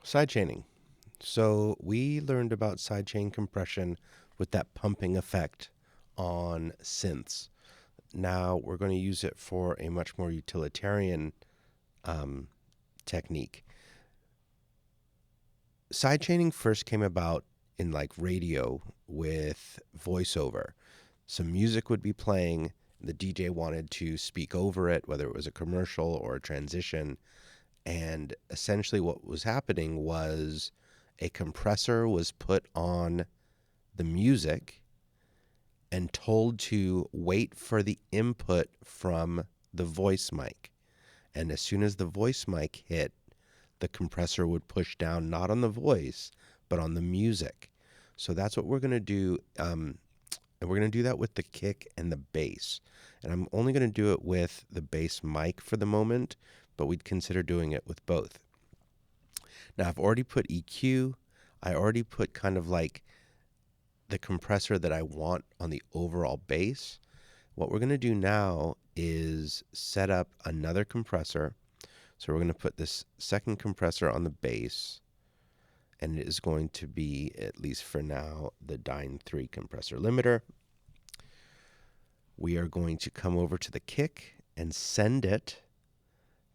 Sidechaining. So we learned about sidechain compression with that pumping effect on synths. Now we're going to use it for a much more utilitarian technique. Sidechaining first came about in like radio with voiceover. Some music would be playing. The DJ wanted to speak over it, whether it was a commercial or a transition. And essentially what was happening was a compressor was put on the music and told to wait for the input from the voice mic. And as soon as the voice mic hit, the compressor would push down not on the voice, but on the music. So that's what we're going to do. And we're going to do that with the kick and the bass. And I'm only going to do it with the bass mic for the moment, but we'd consider doing it with both. Now, I've already put EQ. I already put kind of like the compressor that I want on the overall bass. What we're going to do now is set up another compressor. So we're going to put this second compressor on the bass, and it is going to be, at least for now, the Dyne 3 compressor limiter. We are going to come over to the kick and send it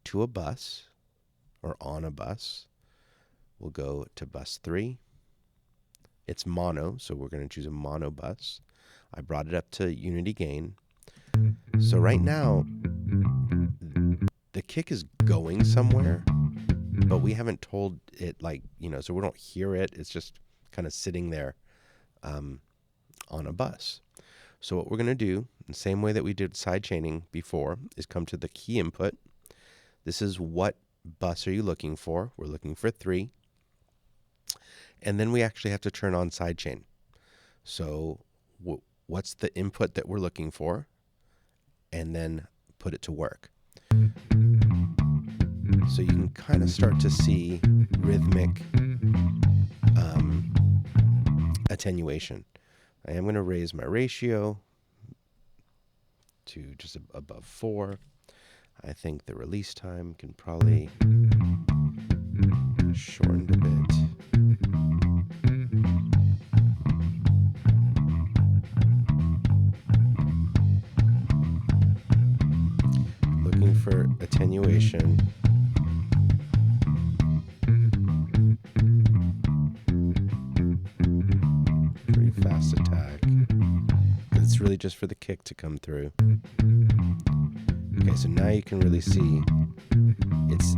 to a bus or on a bus. We'll go to bus 3. It's mono, so we're going to choose a mono bus. I brought it up to unity gain. So right now, the kick is going somewhere, but we haven't told it, so we don't hear it. It's just kind of sitting there on a bus. So what we're going to do, the same way that we did sidechaining before, is come to the key input. This is what bus are you looking for? We're looking for 3. And then we actually have to turn on sidechain. So what's the input that we're looking for? And then put it to work. So you can kind of start to see rhythmic attenuation. I am going to raise my ratio to just above 4. I think the release time can probably shorten a bit. Looking for attenuation. Pretty fast attack. It's really just for the kick to come through. Okay, so now you can really see it's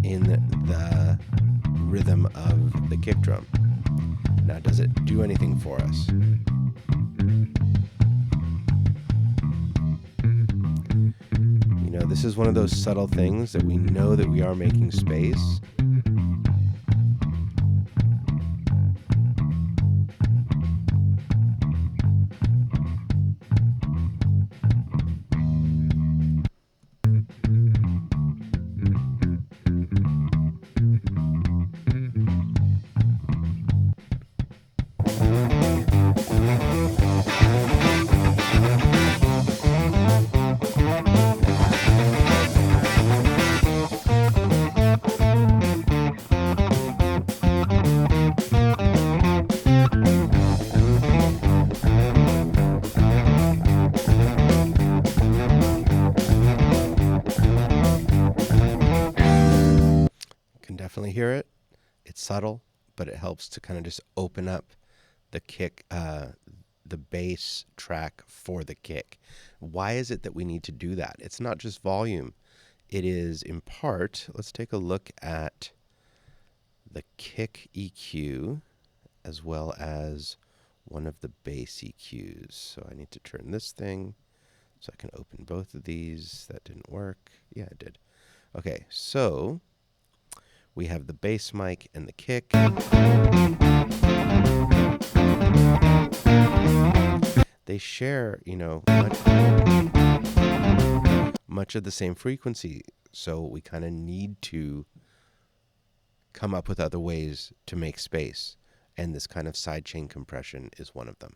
in the rhythm of the kick drum. Now, does it do anything for us? This is one of those subtle things that we know that we are making space. Definitely hear it. It's subtle, but it helps to kind of just open up the kick, the bass track for the kick. Why is it that we need to do that? It's not just volume. It is in part, let's take a look at the kick EQ as well as one of the bass EQs. So I need to turn this thing so I can open both of these. That didn't work. Yeah, it did. Okay, so we have the bass mic and the kick. They share, much of the same frequency. So we kind of need to come up with other ways to make space. And this kind of sidechain compression is one of them.